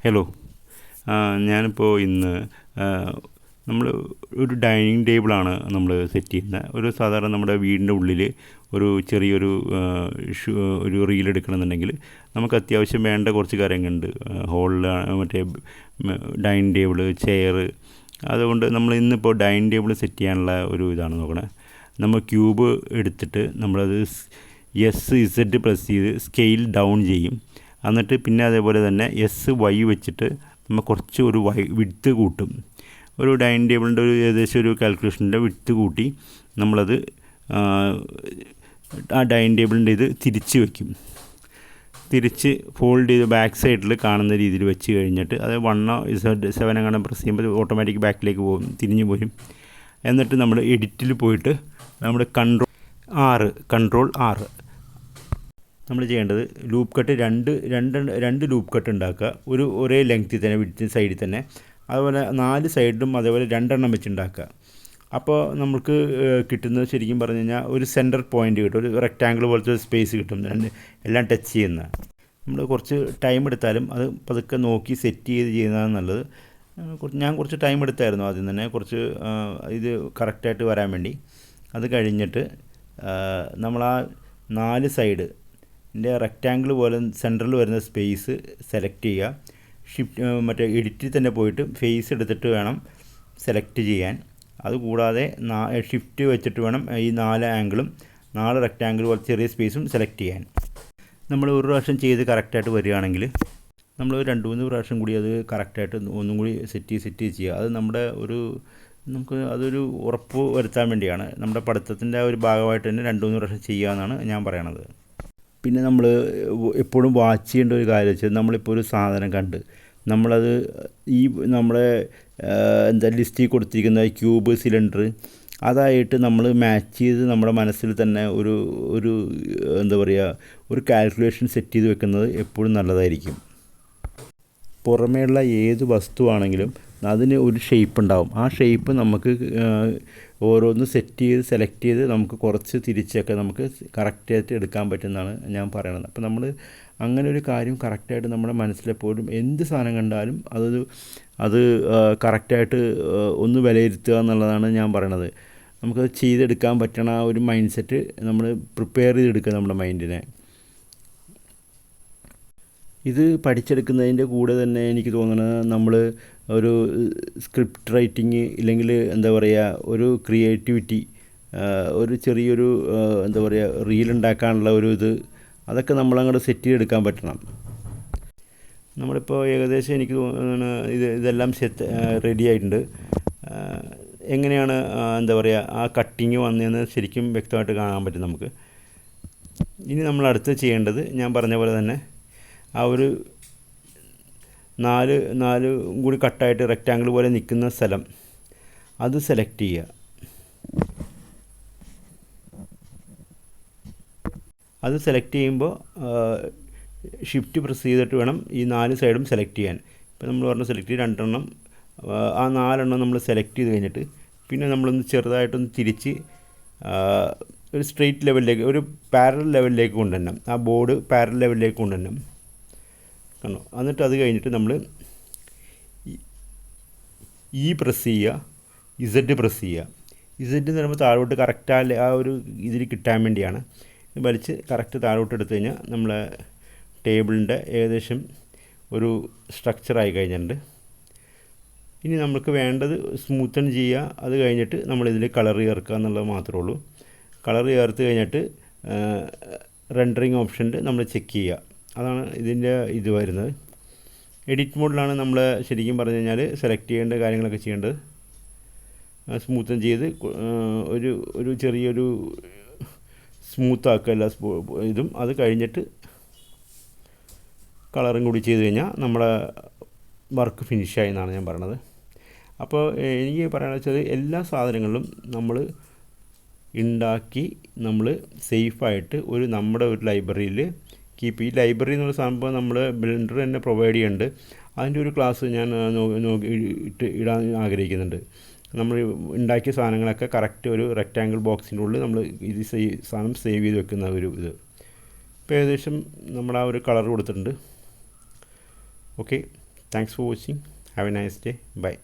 Hello, ഞാനിപ്പോൾ ഇന്ന് നമ്മൾ ഒരു ഡൈനിങ് ടേബിളാണ് നമ്മൾ സെറ്റ് ചെയ്യുന്നത്. ഒരു സാധാരണ നമ്മുടെ വീടിൻ്റെ ഉള്ളിൽ ഒരു ചെറിയൊരു ഒരു റീൽ എടുക്കണമെന്നുണ്ടെങ്കിൽ നമുക്ക് അത്യാവശ്യം വേണ്ട കുറച്ച് കാര്യങ്ങളുണ്ട്. ഹോളിൽ മറ്റേ ഡൈനിങ് ടേബിൾ, ചെയർ. അതുകൊണ്ട് നമ്മൾ ഇന്നിപ്പോൾ ഡൈനിങ് ടേബിൾ സെറ്റ് ചെയ്യാനുള്ള ഒരു ഇതാണ് നോക്കണേ. നമ്മൾ ക്യൂബ് എടുത്തിട്ട് നമ്മളത് SZ പ്രസ് ചെയ്ത് സ്കെയിൽ ഡൗൺ ചെയ്യും. എന്നിട്ട് പിന്നെ അതേപോലെ തന്നെ SY വെച്ചിട്ട് നമ്മൾ കുറച്ച് ഒരു വിഡ്ത്ത് കൂട്ടും. ഒരു ഡൈനിങ് ടേബിളിൻ്റെ ഒരു ഏകദേശം ഒരു കാൽക്കുലേഷൻ്റെ വിഡ്ത്ത് കൂട്ടി നമ്മളത് ആ ഡൈനിങ് ടേബിളിൻ്റെ ഇത് തിരിച്ച് വയ്ക്കും. തിരിച്ച് ഫോൾഡ് ചെയ്ത് ബാക്ക് സൈഡിൽ കാണുന്ന രീതിയിൽ വെച്ച് കഴിഞ്ഞിട്ട് അത് 1 അങ്ങനെ പ്രസ് ചെയ്യുമ്പോൾ ഓട്ടോമാറ്റിക് ബാക്കിലേക്ക് പോകും, തിരിഞ്ഞു പോരും. എന്നിട്ട് നമ്മൾ എഡിറ്റിൽ പോയിട്ട് നമ്മുടെ കൺട്രോൾ R നമ്മൾ ചെയ്യേണ്ടത് ലൂപ്പ് കട്ട് രണ്ട് ലൂപ്പ് കട്ട് ഉണ്ടാക്കുക. ഒരേ ലെങ്ത്തിൽ തന്നെ, വിഡ്ത്ത് സൈഡിൽ തന്നെ. അതുപോലെ 4 സൈഡിലും അതേപോലെ 2 വെച്ചുണ്ടാക്കുക. അപ്പോൾ നമുക്ക് കിട്ടുന്നത് ശരിക്കും പറഞ്ഞു കഴിഞ്ഞാൽ ഒരു സെൻറ്റർ പോയിൻ്റ് കിട്ടും, ഒരു റെക്റ്റാങ്കിൾ പോലത്തെ സ്പേസ് കിട്ടും, എല്ലാം ടച്ച് ചെയ്യുന്ന. നമ്മൾ കുറച്ച് ടൈം എടുത്താലും അത് പതുക്കെ നോക്കി സെറ്റ് ചെയ്ത് ചെയ്യുന്നതാണ് നല്ലത്. ഞാൻ കുറച്ച് ടൈം എടുത്തായിരുന്നു ആദ്യം തന്നെ, കുറച്ച് ഇത് കറക്റ്റായിട്ട് വരാൻ വേണ്ടി. അത് കഴിഞ്ഞിട്ട് നമ്മൾ ആ 4 സൈഡ് റെക്റ്റാങ്കിൾ പോലെ സെൻറ്ററിൽ വരുന്ന സ്പേസ് സെലക്ട് ചെയ്യുക. മറ്റേ എഡിറ്റിൽ തന്നെ പോയിട്ട് ഫേസ് എടുത്തിട്ട് വേണം സെലക്ട് ചെയ്യാൻ. അതുകൂടാതെ ഷിഫ്റ്റ് വെച്ചിട്ട് വേണം ഈ 4 ആംഗിളും 4 റെക്റ്റാങ്കിൾ പോലെ ചെറിയ സ്പേസും സെലക്ട് ചെയ്യാൻ. നമ്മൾ ഒരു പ്രാവശ്യം ചെയ്ത് കറക്റ്റായിട്ട് വരികയാണെങ്കിൽ നമ്മൾ 2-3 പ്രാവശ്യം കൂടി അത് കറക്റ്റായിട്ട് ഒന്നും കൂടി സെറ്റ് ചെയ്യുക. അത് നമുക്ക് അതൊരു ഉറപ്പ് വരുത്താൻ വേണ്ടിയാണ്. നമ്മുടെ പഠിത്തത്തിൻ്റെ ഒരു ഭാഗമായിട്ട് തന്നെ 2-3 പ്രാവശ്യം ചെയ്യുക എന്നാണ് ഞാൻ പറയണത്. പിന്നെ നമ്മൾ എപ്പോഴും വാച്ച് ചെയ്യേണ്ട ഒരു കാര്യം വെച്ചാൽ, നമ്മളിപ്പോൾ ഒരു സാധനം കണ്ട് നമ്മളത് നമ്മുടെ ലിസ്റ്റിൽ കൊടുത്തിരിക്കുന്ന ക്യൂബ്, സിലിണ്ടർ അതായിട്ട് നമ്മൾ മാച്ച് ചെയ്ത് നമ്മുടെ മനസ്സിൽ തന്നെ ഒരു ഒരു കാൽക്കുലേഷൻ സെറ്റ് ചെയ്ത് വെക്കുന്നത് എപ്പോഴും നല്ലതായിരിക്കും. പുറമേയുള്ള ഏത് വസ്തുവാണെങ്കിലും അതിന് ഒരു ഷേപ്പ് ഉണ്ടാവും. ആ ഷേപ്പ് നമുക്ക് ഓരോന്ന് സെലക്ട് ചെയ്ത് നമുക്ക് കുറച്ച് തിരിച്ചൊക്കെ നമുക്ക് കറക്റ്റായിട്ട് എടുക്കാൻ പറ്റുന്നതാണ് ഞാൻ പറയണത്. അപ്പോൾ നമ്മൾ അങ്ങനെ ഒരു കാര്യം കറക്റ്റായിട്ട് നമ്മുടെ മനസ്സിലെപ്പോഴും എന്ത് സാധനം കണ്ടാലും അത് കറക്റ്റായിട്ട് ഒന്ന് വിലയിരുത്തുക എന്നുള്ളതാണ് ഞാൻ പറയണത്. നമുക്കത് ചെയ്തെടുക്കാൻ പറ്റണ ആ ഒരു മൈൻഡ് സെറ്റ് നമ്മൾ പ്രിപ്പയർ ചെയ്തെടുക്കുക നമ്മുടെ മൈൻഡിനെ. ഇത് പഠിച്ചെടുക്കുന്നതിൻ്റെ കൂടെ തന്നെ എനിക്ക് തോന്നുന്നത് നമ്മൾ ഒരു സ്ക്രിപ്റ്റ് റൈറ്റിങ്, ഇല്ലെങ്കിൽ ഒരു ക്രിയേറ്റിവിറ്റി, ഒരു ചെറിയൊരു റീൽ ഉണ്ടാക്കാനുള്ള അതൊക്കെ നമ്മളങ്ങോട്ട് സെറ്റ് ചെയ്തെടുക്കാൻ പറ്റണം. നമ്മളിപ്പോൾ ഏകദേശം എനിക്ക് തോന്നുന്നത് ഇതെല്ലാം റെഡി ആയിട്ടുണ്ട്. എങ്ങനെയാണ് ആ കട്ടിങ് വന്നതെന്ന് ശരിക്കും വ്യക്തമായിട്ട് കാണാൻ പറ്റും നമുക്ക്. ഇനി നമ്മൾ അടുത്ത് ചെയ്യേണ്ടത് ഞാൻ പറഞ്ഞ പോലെ തന്നെ ആ ഒരു 4 കൂടി കട്ടായിട്ട് റെക്റ്റാങ്കിൾ പോലെ നിൽക്കുന്ന സ്ഥലം അത് സെലക്ട് ചെയ്യുക. അത് സെലക്ട് ചെയ്യുമ്പോൾ ഷിഫ്റ്റ് പ്രസ് ചെയ്തിട്ട് വേണം ഈ 4 സൈഡും സെലക്ട് ചെയ്യാൻ. ഇപ്പോൾ നമ്മൾ പറഞ്ഞ സെലക്ട് ചെയ്ത് 2 ആ 4 നമ്മൾ സെലക്ട് ചെയ്ത് കഴിഞ്ഞിട്ട് പിന്നെ നമ്മളൊന്ന് ചെറുതായിട്ടൊന്ന് തിരിച്ച് ഒരു സ്ട്രെയിറ്റ് ലെവലിലേക്ക്, ഒരു പാരലൽ ലെവലിലേക്ക് കൊണ്ടുവരണം. ആ ബോർഡ് പാരലൽ ലെവലിലേക്ക് കൊണ്ടുവരണം കണ്ടോ. എന്നിട്ട് അത് കഴിഞ്ഞിട്ട് നമ്മൾ പ്രസ് ചെയ്യുക, Z പ്രസ് ചെയ്യുക. Z എന്ന് പറയുമ്പോൾ താഴോട്ട് കറക്റ്റ് ആ ഒരു ഇതിൽ കിട്ടാൻ വേണ്ടിയാണ്. വലിച്ച് കറക്റ്റ് താഴോട്ട് എടുത്തു കഴിഞ്ഞാൽ നമ്മളെ ടേബിളിൻ്റെ ഏകദേശം ഒരു സ്ട്രക്ചറായി കഴിഞ്ഞിട്ടുണ്ട്. ഇനി നമുക്ക് വേണ്ടത് സ്മൂത്തൻ ചെയ്യുക. അത് കഴിഞ്ഞിട്ട് നമ്മളിതിൽ കളർ ചേർക്കുക എന്നുള്ളത് മാത്രമേ ഉള്ളൂ. കളർ ചേർത്ത് കഴിഞ്ഞിട്ട് റെൻഡറിങ് ഓപ്ഷനിൽ നമ്മൾ ചെക്ക് ചെയ്യുക. അതാണ് ഇതിൻ്റെ ഇത് വരുന്നത്. എഡിറ്റ് മോഡിലാണ് നമ്മൾ ശരിക്കും പറഞ്ഞു കഴിഞ്ഞാൽ സെലക്ട് ചെയ്യേണ്ട കാര്യങ്ങളൊക്കെ ചെയ്യേണ്ടത്. സ്മൂത്തൻ ചെയ്ത് ഒരു ചെറിയൊരു സ്മൂത്താക്കുക എല്ലാ ഇതും. അത് കഴിഞ്ഞിട്ട് കളറും കൂടി ചെയ്ത് കഴിഞ്ഞാൽ നമ്മുടെ വർക്ക് ഫിനിഷായി എന്നാണ് ഞാൻ പറയണത്. അപ്പോൾ എനിക്ക് പറയാമെന്ന് വെച്ചാൽ എല്ലാ സാധനങ്ങളിലും നമ്മൾ ഉണ്ടാക്കി നമ്മൾ സേഫായിട്ട് നമ്മുടെ ഒരു ലൈബ്രറിയിൽ കീപ്പ്. ഈ ലൈബ്രറി എന്നുള്ള സംഭവം നമ്മൾ ബ്ലെൻഡർ തന്നെ പ്രൊവൈഡ് ചെയ്യുന്നുണ്ട്. അതിൻ്റെ ഒരു ക്ലാസ് ഞാൻ ഇടാൻ ആഗ്രഹിക്കുന്നുണ്ട്. നമ്മൾ ഉണ്ടാക്കിയ സാധനങ്ങളൊക്കെ കറക്റ്റ് ഒരു റെക്റ്റാങ്കിൾ ബോക്സിൻ്റെ ഉള്ളിൽ നമ്മൾ സാധനം സേവ് ചെയ്ത് വെക്കുന്ന ഇത്. ഇപ്പോൾ ഏകദേശം നമ്മൾ ആ ഒരു കളർ കൊടുത്തിട്ടുണ്ട്. Okay, thanks for watching. Have a nice day. By.